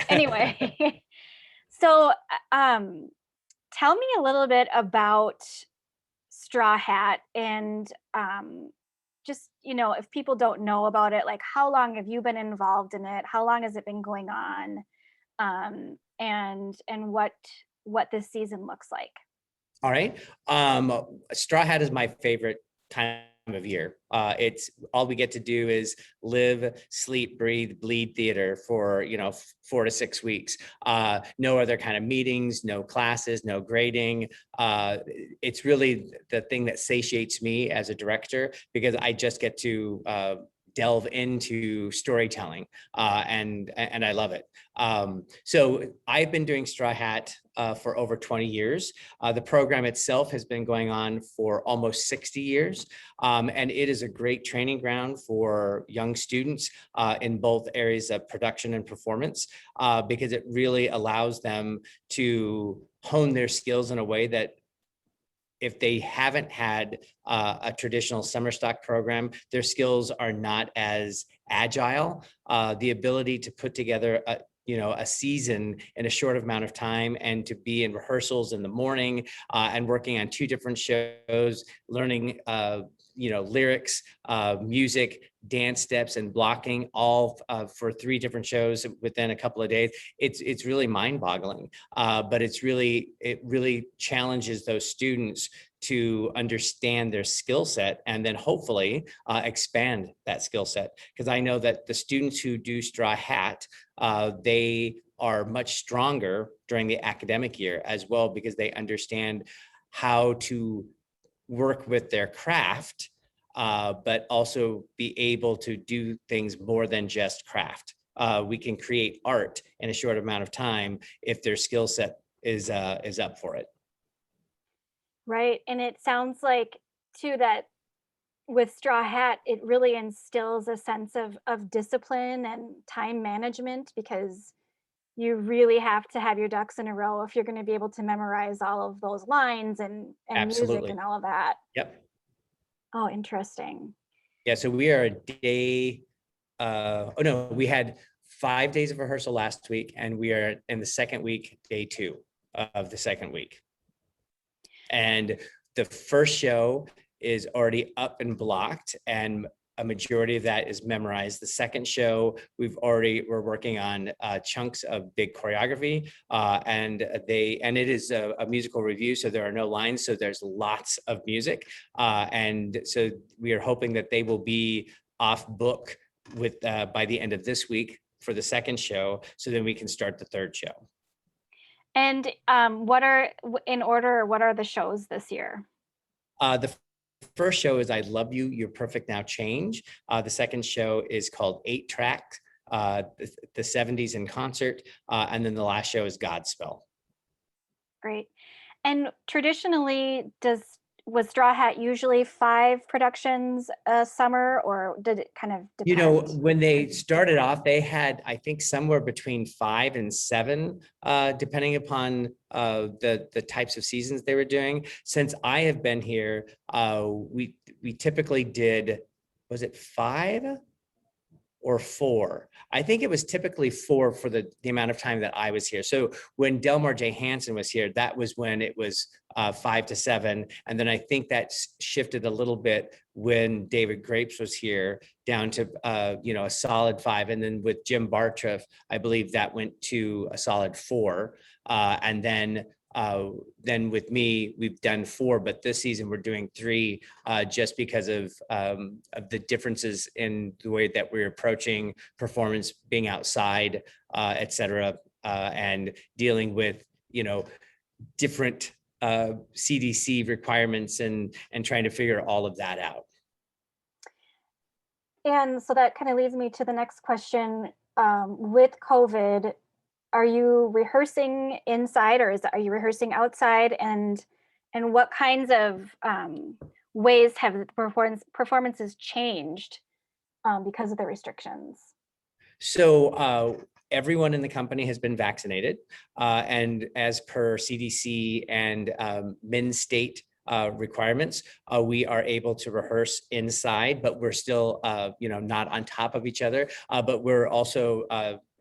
Anyway, so tell me a little bit about Straw Hat and just, if people don't know about it, like how long have you been involved in it? How long has it been going on? And what this season looks like. All right. Straw Hat is my favorite time of year. It's all we get to do is live, sleep, breathe, bleed theater for 4 to 6 weeks. No other kind of meetings, no classes, no grading. It's really the thing that satiates me as a director, because I just get to delve into storytelling, and I love it. So I've been doing Straw Hat for over 20 years. The program itself has been going on for almost 60 years. And it is a great training ground for young students in both areas of production and performance, because it really allows them to hone their skills in a way that if they haven't had a traditional summer stock program, their skills are not as agile. The ability to put together a season in a short amount of time, and to be in rehearsals in the morning and working on 2 different shows, learning lyrics, music, dance steps, and blocking, all for 3 different shows within a couple of days. It's really mind-boggling, but it really challenges those students to understand their skill set, and then hopefully expand that skill set. Because I know that the students who do Straw Hat, they are much stronger during the academic year as well, because they understand how to work with their craft, but also be able to do things more than just craft. We can create art in a short amount of time if their skill set is up for it. Right. And it sounds like too that with Straw Hat, it really instills a sense of discipline and time management, because you really have to have your ducks in a row if you're going to be able to memorize all of those lines and music Absolutely. and all of that. Yep. Oh, interesting. Yeah. So we are a day. Oh no, we had 5 days of rehearsal last week, and we are in the second week, day 2 of the second week. And the first show is already up and blocked, and a majority of that is memorized. The second show, we're working on chunks of big choreography, and it is a musical review, so there are no lines, so there's lots of music, and so we are hoping that they will be off book with by the end of this week for the second show, so then we can start the third show. And what are the shows this year? The first show is I Love You, You're Perfect Now, Change. The second show is called 8 Track, the 70s in concert. And then the last show is Godspell. Great. And traditionally, was Straw Hat usually 5 productions a summer, or did it kind of depend? When they started off, they had, I think, somewhere between 5 and 7, depending upon the types of seasons they were doing. Since I have been here, we typically did, was it 5 or 4? I think it was typically 4 for the amount of time that I was here. So when Delmar J. Hansen was here, that was when it was 5 to 7. And then I think that shifted a little bit when David Grapes was here, down to a solid 5. And then with Jim Bartroff, I believe that went to a solid 4. And then with me, we've done 4, but this season we're doing 3, just because of the differences in the way that we're approaching performance, being outside, et cetera, and dealing with, different CDC requirements and trying to figure all of that out. And so that kind of leads me to the next question. With COVID, are you rehearsing inside, or are you rehearsing outside? And what kinds of ways have the performances changed because of the restrictions? So everyone in the company has been vaccinated, and as per CDC and MIN state requirements, we are able to rehearse inside, but we're still not on top of each other, but we're also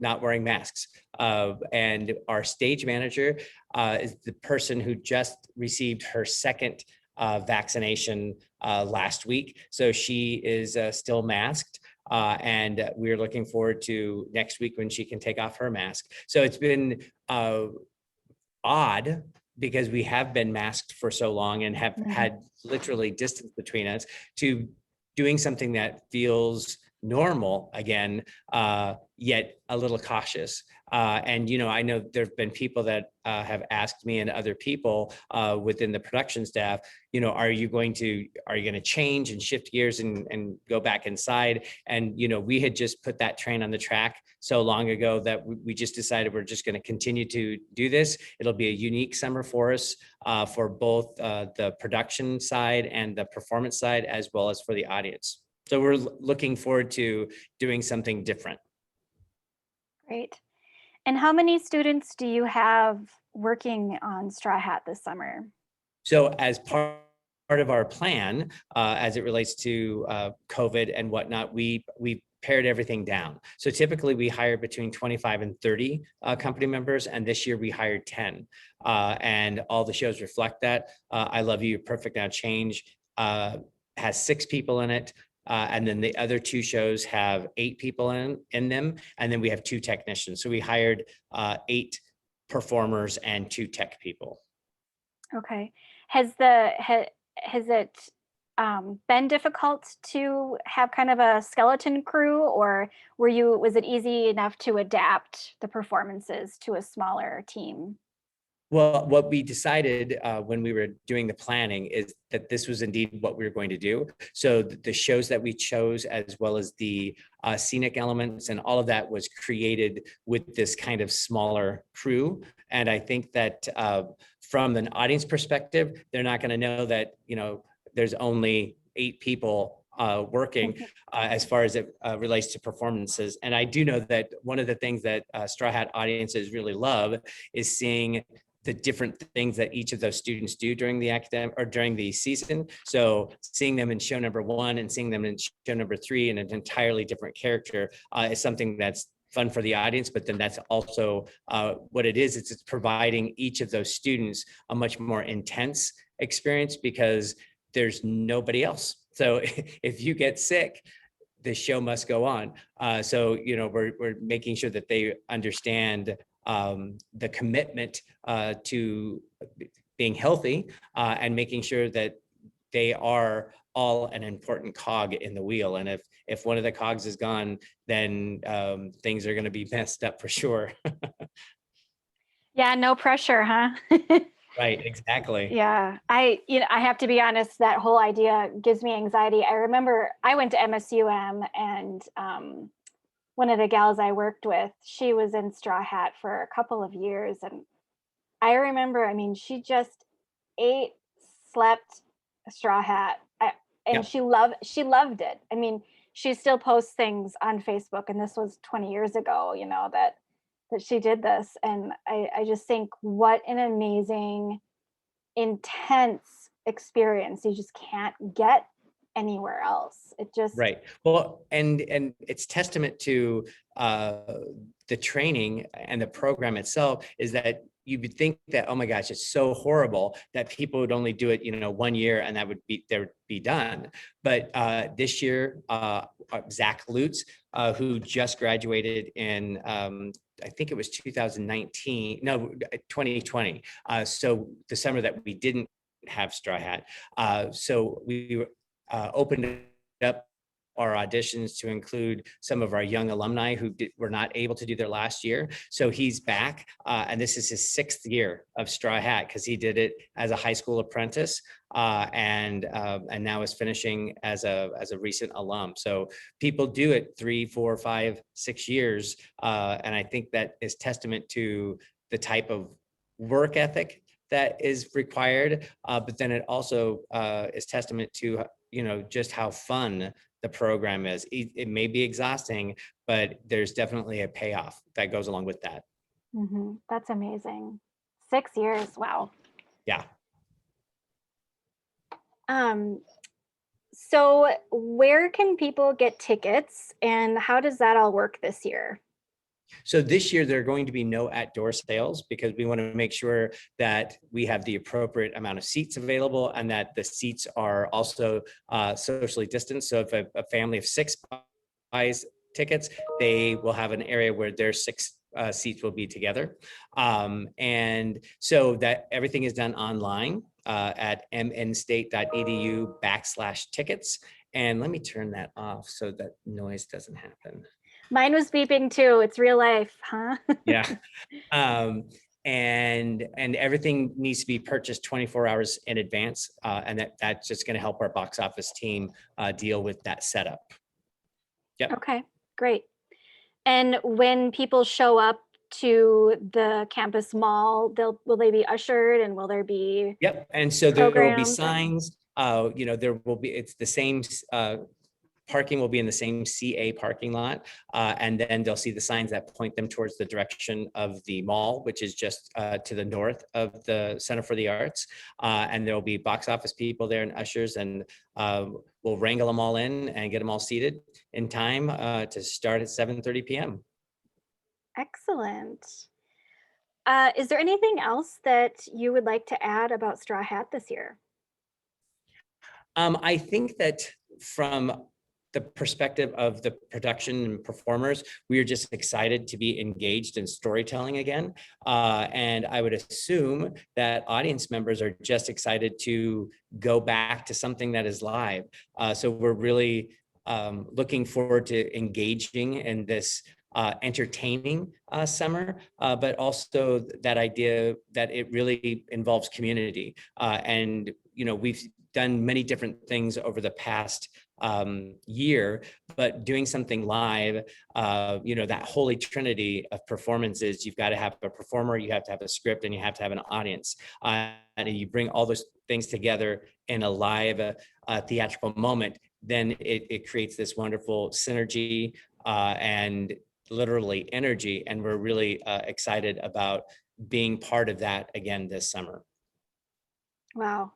not wearing masks. And our stage manager is the person who just received her second vaccination last week. So she is still masked. And we're looking forward to next week when she can take off her mask. So it's been odd because we have been masked for so long and have had literally distance between us, to doing something that feels normal again, yet a little cautious. And, I know there've been people that have asked me and other people within the production staff, are you going to change and shift gears and go back inside? And, we had just put that train on the track so long ago that we just decided we're just going to continue to do this. It'll be a unique summer for us, for both the production side and the performance side, as well as for the audience. So we're looking forward to doing something different. Great. And how many students do you have working on Straw Hat this summer? So as part of our plan, as it relates to COVID and whatnot, we pared everything down. So typically we hire between 25 and 30 company members, and this year we hired 10. And all the shows reflect that. I Love You, Perfect Now Change has 6 people in it. And then the other 2 shows have 8 people in them. And then we have 2 technicians. So we hired 8 performers and 2 tech people. Okay. Has it been difficult to have kind of a skeleton crew, or was it easy enough to adapt the performances to a smaller team? Well, what we decided when we were doing the planning is that this was indeed what we were going to do. So the shows that we chose, as well as the scenic elements and all of that, was created with this kind of smaller crew. And I think that from an audience perspective, they're not going to know that, there's only 8 people working as far as it relates to performances. And I do know that one of the things that Straw Hat audiences really love is seeing the different things that each of those students do during the academic or during the season. So seeing them in show number 1 and seeing them in show number 3 in an entirely different character is something that's fun for the audience, but then that's also what it is. It's providing each of those students a much more intense experience because there's nobody else. So if you get sick, the show must go on. So, we're making sure that they understand the commitment to being healthy and making sure that they are all an important cog in the wheel. And if one of the cogs is gone, then things are going to be messed up for sure. Yeah, no pressure, huh? Right, exactly. Yeah, I have to be honest, that whole idea gives me anxiety. I remember I went to MSUM, and one of the gals I worked with, she was in Straw Hat for a couple of years. And I remember, she just ate, slept Straw Hat. And Yeah. she loved it. She still posts things on Facebook, and this was 20 years ago, that she did this. And I just think, what an amazing, intense experience. You just can't get anywhere else. It just, Right. Well, and it's testament to the training and the program itself, is that you would think that, oh my gosh, it's so horrible that people would only do it, 1 year and that would be done. But this year, Zach Lutz, who just graduated in, I think it was 2019, no, 2020. So the summer that we didn't have Straw Hat. So we opened up our auditions to include some of our young alumni who were not able to do their last year. So he's back, and this is his 6th year of Straw Hat, because he did it as a high school apprentice, and now is finishing as a recent alum. So people do it 3, 4, 5, 6 years, and I think that is testament to the type of work ethic that is required, but then it also is testament to just how fun the program is. It may be exhausting, but there's definitely a payoff that goes along with that. that's amazing. 6 years, wow. Yeah. So where can people get tickets, and how does that all work this year? So this year, there are going to be no outdoor sales because we want to make sure that we have the appropriate amount of seats available and that the seats are also socially distanced. So if a family of 6 buys tickets, they will have an area where their 6 seats will be together. And so that everything is done online at mnstate.edu/tickets. And let me turn that off so that noise doesn't happen. Mine was beeping too. It's real life, huh? Yeah. Um, and everything needs to be purchased 24 hours in advance. And that's just going to help our box office team deal with that setup. Yep. Okay, great. And when people show up to the campus mall, will they be ushered and will there be Yep. And so there will be programs or signs, there will be, it's the same, parking will be in the same CA parking lot. And then they'll see the signs that point them towards the direction of the mall, which is just to the north of the Center for the Arts. And there'll be box office people there and ushers, and we'll wrangle them all in and get them all seated in time to start at 7:30 p.m. excellent. Is there anything else that you would like to add about Straw Hat this year? I think that from the perspective of the production and performers, we are just excited to be engaged in storytelling again. And I would assume that audience members are just excited to go back to something that is live. So we're really looking forward to engaging in this entertaining summer, but also that idea that it really involves community. And, we've done many different things over the past year, but doing something live, that holy trinity of performances, you've got to have a performer, you have to have a script, and you have to have an audience. And you bring all those things together in a live theatrical moment, then it creates this wonderful synergy and literally energy. And we're really excited about being part of that again this summer. Wow.